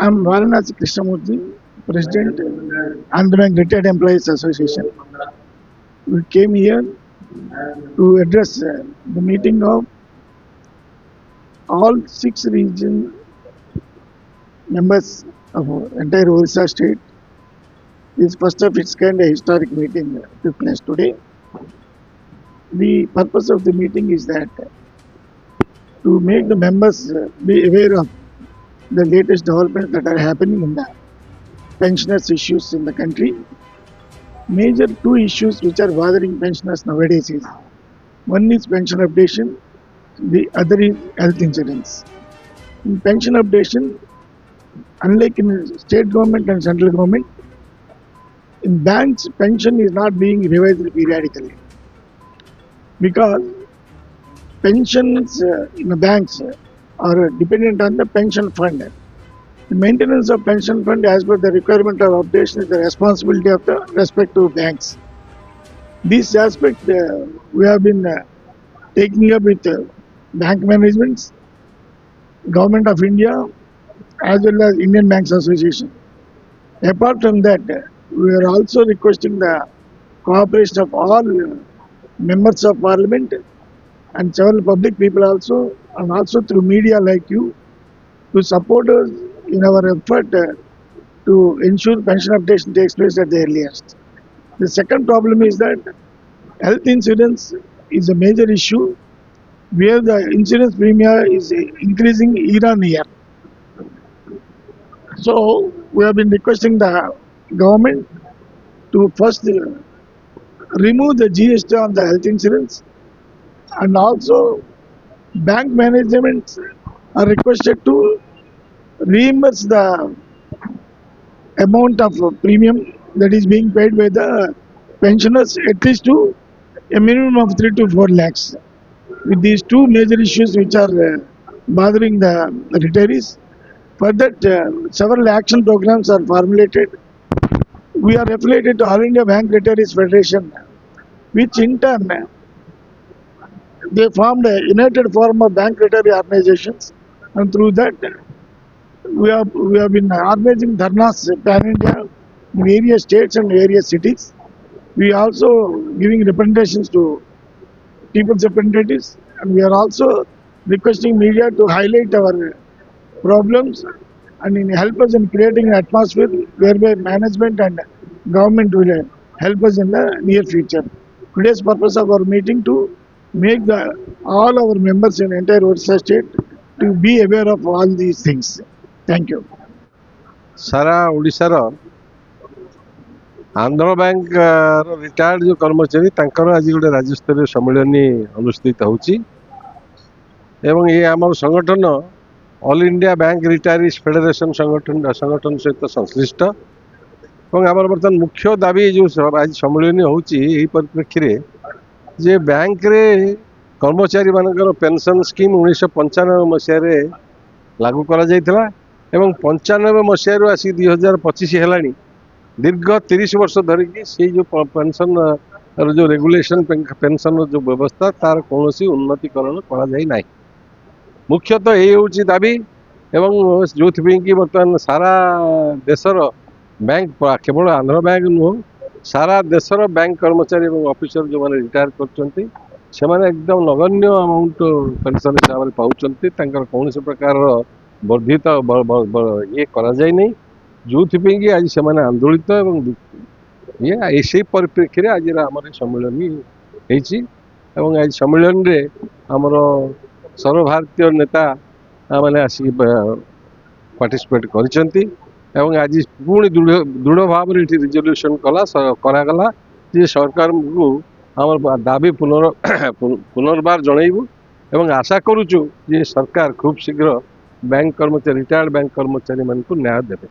I'm Varanasi Krishnamurthy, President, Andhra Bank Retired Employees Association. We came here to address the meeting of all 6 region members of entire Orissa state. This first of its kind a historic meeting took place today. The purpose of the meeting is that to make the members be aware of the latest developments that are happening in the pensioners issues in the country. Major 2 issues which are bothering pensioners nowadays is one is pension updation, the other is health insurance. In pension updation, unlike in state government and central government, in banks pension is not being revised periodically because pensions in the banks are dependent on the pension fund. The maintenance of pension fund as per the requirement of updation is the responsibility of the respective banks. This aspect we have been taking up with bank managements, Government of India as well as Indian Banks Association. Apart from that, we are also requesting the cooperation of all members of parliament and several public people also, and also through media like you, to support us in our effort to ensure pension updation takes place at the earliest. The second problem is that health insurance is a major issue where the insurance premium is increasing year on year. So we have been requesting the government to first remove the GST on the health insurance, and also bank management are requested to reimburse the amount of premium that is being paid by the pensioners at least to a minimum of 3 to 4 lakhs. With these 2 major issues which are bothering the retirees, for that several action programs are formulated. We are affiliated to All India Bank Retirees Federation, which in turn they formed a united forum of bank retiree organizations, and through that we have been organizing dharnas pan India in various states and various cities. We are also giving representations to people's representatives, and we are also requesting media to highlight our problems and help us in creating an atmosphere whereby management and government will help us in the near future. Today's purpose of our meeting to make all our members in entire Orissa state to be aware of all these things. Thank you. सारा ओडिशार Andhra bank retired जो कर्मचारी तांकर आज गोटे राज्यस्तरीय सम्मेलन अनुष्ठित होची एवं ये आम संगठन all India bank retirees federation संगठन सहित संश्लिष्ट और आम बर्तमान मुख्य दाबी जो आज सम्मेलन होची परिप्रेक्षी जे बैंक रे कर्मचारी मानकर पेंशन स्कीम 1995 मसीह लागू करा जायतिला एवं 95 मसीह आसी 2025 है दीर्घ 30 वर्ष धरिकी से जो पेंशन जो रेगुलेशन पेंशन जो व्यवस्था तार कौन उन्नतिकरण करा मुख्यतः ये हूँ दाबी एवं जो कि बर्तमान सारा देशर बैंक केवल आंध्र बैंक नुह सारा देशर बैंक कर्मचारी और ऑफिसर जो मैंने रिटायर कर एकदम नगण्य अमाउंट पेंशन हिसाब से पाँच कौन प्रकार वर्धित ये करा जाए नहीं जो कि आज से आंदोलित ये इसी परिप्रेक्षी आज आम सम्मेलन होती आज सम्मेलन रे आमर सर्वभारतीय नेता मैंने आसिक पार्टिसिपेट कर आज पुणी दृढ़ भाव रिजोल्यूशन करागला जे सरकार को आम दाबी पुनर्बार जनइबू एवं आशा करुचु जे सरकार खूब शीघ्र बैंक कर्मचारी रिटायर्ड बैंक कर्मचारी मान न्याय देवे।